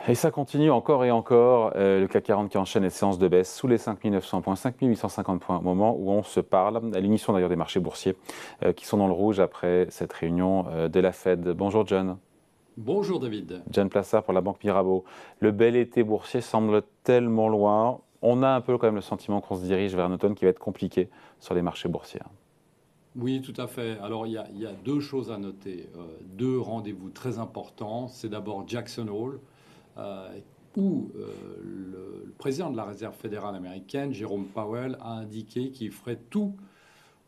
Et ça continue encore et encore. Le CAC 40 qui enchaîne les séances de baisse sous les 5900 points, 5850 points au moment où on se parle, à l'unisson d'ailleurs des marchés boursiers qui sont dans le rouge après cette réunion de la Fed. Bonjour John. Bonjour David. John Plassard pour la Banque Mirabeau. Le bel été boursier semble tellement loin. On a un peu quand même le sentiment qu'on se dirige vers un automne qui va être compliqué sur les marchés boursiers. Oui, tout à fait. Alors, il y a deux choses à noter, deux rendez-vous très importants. C'est d'abord Jackson Hole, euh, où le président de la Réserve fédérale américaine, Jérôme Powell, a indiqué qu'il ferait tout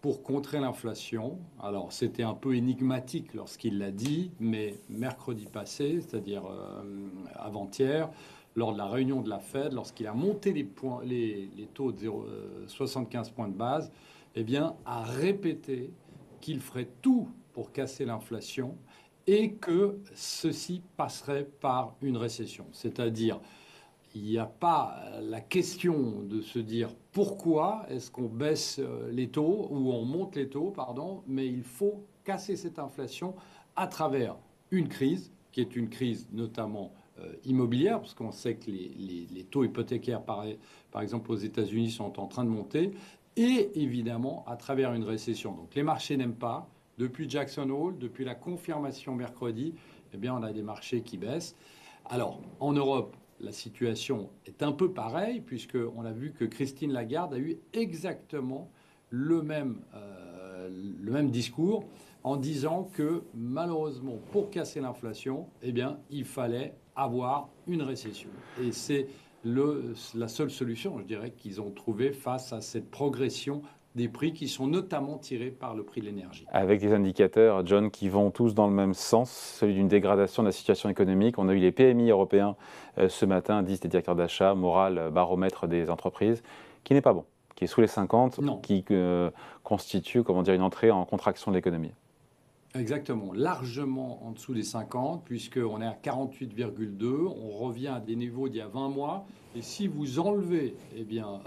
pour contrer l'inflation. Alors, c'était un peu énigmatique lorsqu'il l'a dit, mais mercredi passé, c'est-à-dire avant-hier, lors de la réunion de la Fed, lorsqu'il a monté les taux de 75 points de base, eh bien, a répété qu'il ferait tout pour casser l'inflation et que ceci passerait par une récession. C'est-à-dire, il n'y a pas la question de se dire pourquoi est-ce qu'on baisse les taux ou on monte les taux, pardon, mais il faut casser cette inflation à travers une crise, qui est une crise notamment immobilière, parce qu'on sait que les taux hypothécaires, par exemple aux États-Unis, sont en train de monter, et évidemment à travers une récession. Donc les marchés n'aiment pas. Depuis Jackson Hole, depuis la confirmation mercredi, eh bien, on a des marchés qui baissent. Alors, en Europe, la situation est un peu pareille, puisqu'on a vu que Christine Lagarde a eu exactement le même discours en disant que malheureusement, pour casser l'inflation, eh bien, il fallait avoir une récession. Et c'est la seule solution, je dirais, qu'ils ont trouvée face à cette progression des prix qui sont notamment tirés par le prix de l'énergie. Avec des indicateurs, John, qui vont tous dans le même sens, celui d'une dégradation de la situation économique. On a eu les PMI européens ce matin, indice des directeurs d'achat, moral, baromètre des entreprises, qui n'est pas bon, qui est sous les 50, Non. qui constitue, comment dire, une entrée en contraction de l'économie. Exactement, largement en dessous des 50, puisqu'on est à 48,2, on revient à des niveaux d'il y a 20 mois, et si vous enlevez eh bien,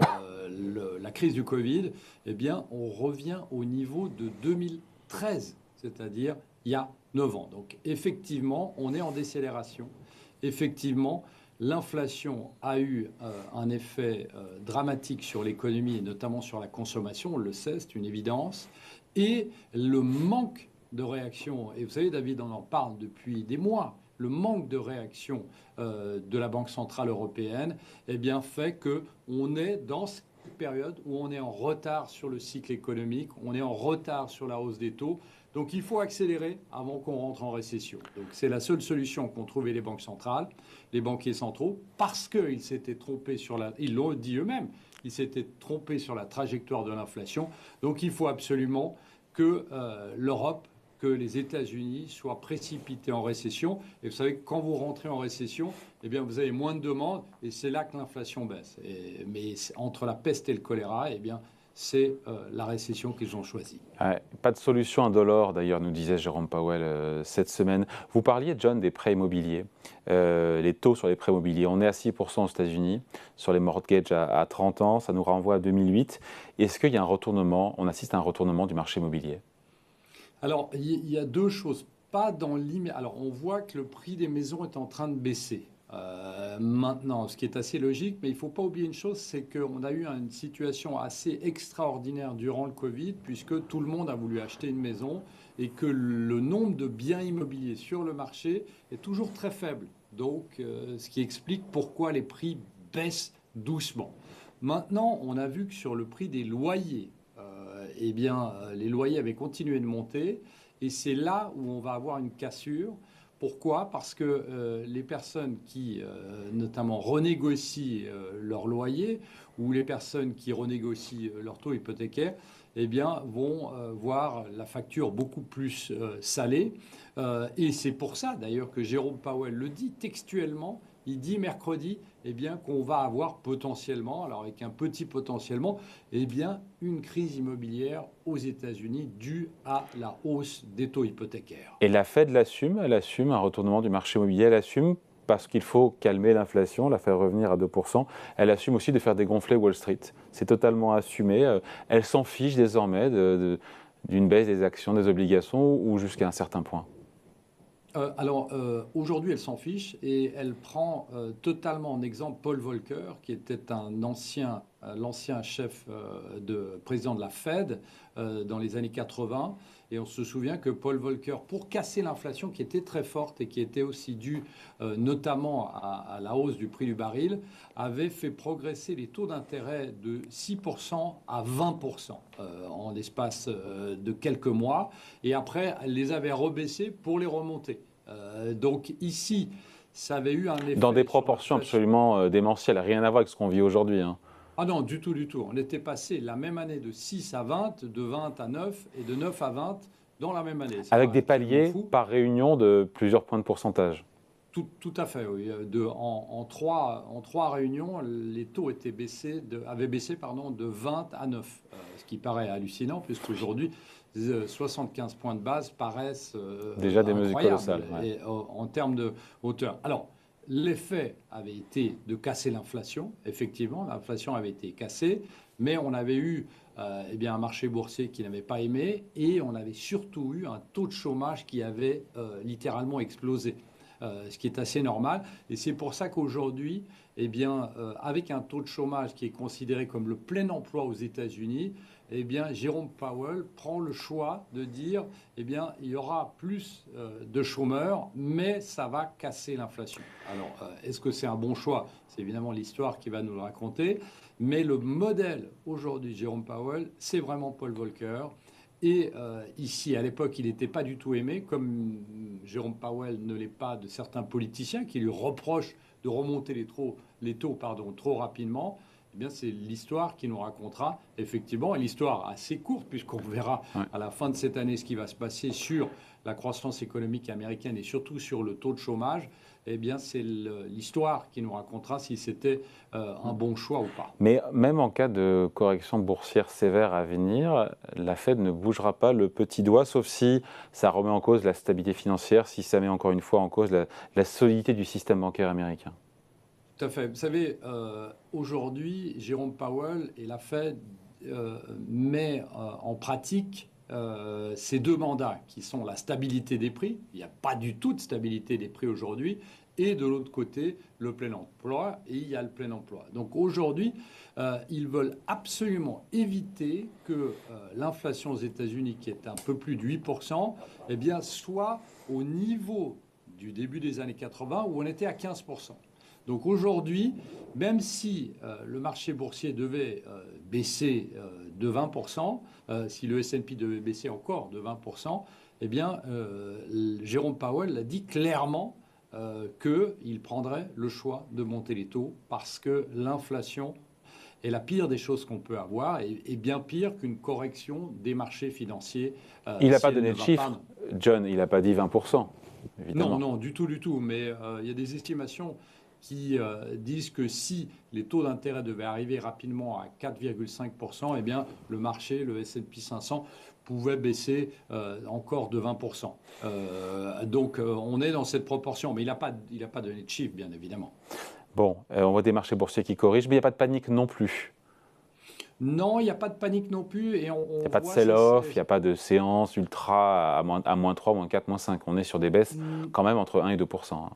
la crise du Covid, eh bien, on revient au niveau de 2013, c'est-à-dire il y a 9 ans. Donc effectivement, on est en décélération. Effectivement, l'inflation a eu un effet dramatique sur l'économie, et notamment sur la consommation, on le sait, c'est une évidence, et le manque de réaction, et vous savez David, on en parle depuis des mois, le manque de réaction de la Banque Centrale Européenne eh bien, fait qu'on est dans cette période où on est en retard sur le cycle économique, on est en retard sur la hausse des taux, donc il faut accélérer avant qu'on rentre en récession. Donc c'est la seule solution qu'ont trouvé les banques centrales, les banquiers centraux, parce qu'ils s'étaient trompés ils l'ont dit eux-mêmes, ils s'étaient trompés sur la trajectoire de l'inflation, donc il faut absolument que l'Europe, que les États-Unis soient précipités en récession. Et vous savez que quand vous rentrez en récession, eh bien, vous avez moins de demandes et c'est là que l'inflation baisse. Mais entre la peste et le choléra, eh bien, c'est la récession qu'ils ont choisie. Ouais, pas de solution indolore, d'ailleurs, nous disait Jérôme Powell cette semaine. Vous parliez, John, des prêts immobiliers, les taux sur les prêts immobiliers. On est à 6% aux États-Unis, sur les mortgages à 30 ans, ça nous renvoie à 2008. Est-ce qu'il y a un retournement, on assiste à un retournement du marché immobilier? Alors, il y a deux choses. Pas dans l'immédiat. Alors, on voit que le prix des maisons est en train de baisser. Maintenant, ce qui est assez logique, mais il ne faut pas oublier une chose, c'est qu'on a eu une situation assez extraordinaire durant le Covid, puisque tout le monde a voulu acheter une maison et que le nombre de biens immobiliers sur le marché est toujours très faible. Donc, ce qui explique pourquoi les prix baissent doucement. Maintenant, on a vu que sur le prix des loyers, eh bien, les loyers avaient continué de monter et c'est là où on va avoir une cassure. Pourquoi? Parce que les personnes qui, notamment, renégocient leur loyer ou les personnes qui renégocient leur taux hypothécaire, eh bien, vont voir la facture beaucoup plus salée. Et c'est pour ça, d'ailleurs, que Jérôme Powell le dit textuellement. Il dit mercredi eh bien, qu'on va avoir potentiellement, alors avec un petit potentiellement, eh bien, une crise immobilière aux États-Unis due à la hausse des taux hypothécaires. Et la Fed l'assume, elle assume un retournement du marché immobilier, elle assume parce qu'il faut calmer l'inflation, la faire revenir à 2%. Elle assume aussi de faire dégonfler Wall Street. C'est totalement assumé. Elle s'en fiche désormais d'une baisse des actions, des obligations ou jusqu'à un certain point. Aujourd'hui, elle s'en fiche et elle prend totalement en exemple Paul Volcker, qui était l'ancien chef de président de la Fed dans les années 80. Et on se souvient que Paul Volcker, pour casser l'inflation qui était très forte et qui était aussi due notamment à la hausse du prix du baril, avait fait progresser les taux d'intérêt de 6% à 20% en l'espace de quelques mois. Et après, elle les avait rebaissés pour les remonter. Donc ici, ça avait eu un Dans des effet sur proportions l'inflation. absolument démentielles, rien à voir avec ce qu'on vit aujourd'hui, hein. Ah non, du tout, du tout. On était passé la même année de 6 à 20, de 20 à 9 et de 9 à 20 dans la même année. C'est Avec des absolument paliers fou. par réunion de plusieurs points de pourcentage. Tout à fait, oui. En trois réunions, les taux avaient baissé de 20 à 9, ce qui paraît hallucinant, puisqu'aujourd'hui, 75 points de base paraissent Déjà des mesures incroyables colossales. Ouais. en termes de hauteur. Alors, l'effet avait été de casser l'inflation. Effectivement, l'inflation avait été cassée, mais on avait eu un marché boursier qui n'avait pas aimé et on avait surtout eu un taux de chômage qui avait littéralement explosé. Ce qui est assez normal. Et c'est pour ça qu'aujourd'hui, avec un taux de chômage qui est considéré comme le plein emploi aux États-Unis, Jérôme Powell prend le choix de dire, il y aura plus de chômeurs, mais ça va casser l'inflation. Alors, est-ce que c'est un bon choix? C'est évidemment l'histoire qui va nous le raconter. Mais le modèle aujourd'hui, Jérôme Powell, c'est vraiment Paul Volcker. Et ici, à l'époque, il n'était pas du tout aimé, comme Jérôme Powell ne l'est pas de certains politiciens qui lui reprochent de remonter les taux trop rapidement. C'est l'histoire qui nous racontera, effectivement, et l'histoire assez courte, puisqu'on verra à la fin de cette année ce qui va se passer sur la croissance économique américaine et surtout sur le taux de chômage. C'est l'histoire qui nous racontera si c'était un bon choix ou pas. Mais même en cas de correction boursière sévère à venir, la Fed ne bougera pas le petit doigt, sauf si ça remet en cause la stabilité financière, si ça met encore une fois en cause la solidité du système bancaire américain. Tout à fait. Vous savez, aujourd'hui, Jérôme Powell et la Fed met en pratique ces deux mandats qui sont la stabilité des prix. Il n'y a pas du tout de stabilité des prix aujourd'hui. Et de l'autre côté, le plein emploi. Et il y a le plein emploi. Donc aujourd'hui, ils veulent absolument éviter que l'inflation aux États-Unis, qui est un peu plus de 8%, soit au niveau du début des années 80 où on était à 15%. Donc aujourd'hui, même si le marché boursier devait baisser de 20%, si le S&P devait baisser encore de 20%, Jérôme Powell a dit clairement qu'il prendrait le choix de monter les taux parce que l'inflation est la pire des choses qu'on peut avoir et bien pire qu'une correction des marchés financiers. Il n'a pas donné de chiffre, John, il n'a pas dit 20%, évidemment. Non, du tout. Mais il y a des estimations qui disent que si les taux d'intérêt devaient arriver rapidement à 4,5%, le marché, le S&P 500, pouvait baisser encore de 20%. Donc on est dans cette proportion, mais il n'a pas donné de chiffre, bien évidemment. Bon, on voit des marchés boursiers qui corrigent, mais il n'y a pas de panique non plus. Non, il n'y a pas de panique non plus. Il n'y a pas de sell-off, il n'y a pas de séance ultra à moins 3, moins 4, moins 5. On est sur des baisses quand même entre 1 et 2%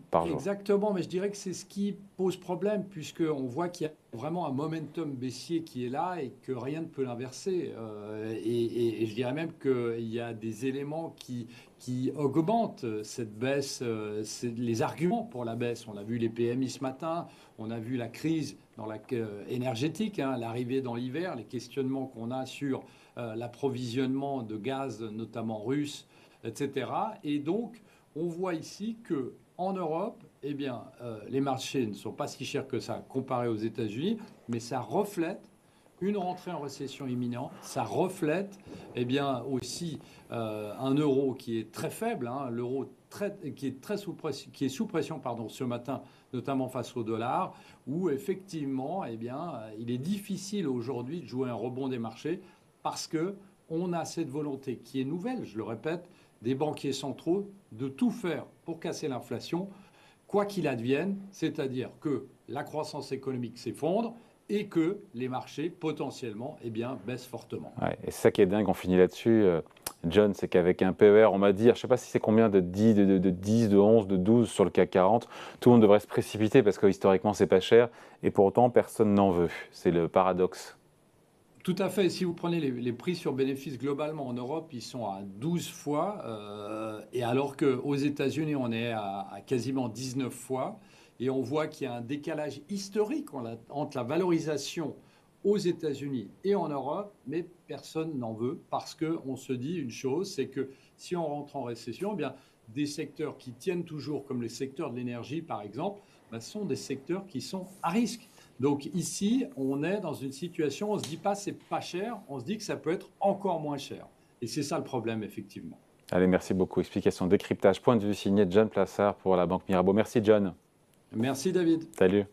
par jour. Exactement, mais je dirais que c'est ce qui pose problème, puisqu'on voit qu'il y a vraiment un momentum baissier qui est là et que rien ne peut l'inverser. Et je dirais même qu'il y a des éléments qui augmentent cette baisse, les arguments pour la baisse. On a vu les PMI ce matin, on a vu la crise énergétique, l'arrivée dans l'hiver, les questionnements qu'on a sur l'approvisionnement de gaz, notamment russe, etc. Et donc, on voit ici que en Europe, les marchés ne sont pas si chers que ça comparé aux États-Unis, mais ça reflète une rentrée en récession imminente. Ça reflète aussi un euro qui est très faible, l'euro qui est sous pression ce matin, notamment face au dollar, où effectivement, il est difficile aujourd'hui de jouer un rebond des marchés parce que on a cette volonté qui est nouvelle, je le répète, des banquiers centraux de tout faire pour casser l'inflation, quoi qu'il advienne, c'est-à-dire que la croissance économique s'effondre et que les marchés, potentiellement, baissent fortement. Ouais, et c'est ça qui est dingue, on finit là-dessus. John, c'est qu'avec un PER, on m'a dit, je ne sais pas si c'est combien, de 10, de 10, de 11, de 12 sur le CAC 40, tout le monde devrait se précipiter parce que historiquement, c'est pas cher et pour autant, personne n'en veut. C'est le paradoxe. Tout à fait. Si vous prenez les prix sur bénéfices globalement en Europe, ils sont à 12 fois, et alors qu'aux États-Unis, on est à quasiment 19 fois. Et on voit qu'il y a un décalage historique entre la valorisation aux États-Unis et en Europe, mais personne n'en veut parce qu'on se dit une chose, c'est que si on rentre en récession, eh bien, des secteurs qui tiennent toujours, comme les secteurs de l'énergie par exemple, ben, sont des secteurs qui sont à risque. Donc ici, on est dans une situation, on ne se dit pas c'est pas cher, on se dit que ça peut être encore moins cher. Et c'est ça le problème, effectivement. Allez, merci beaucoup. Explication, décryptage, point de vue signé John Plassard pour la Banque Mirabeau. Merci John. Merci David. Salut.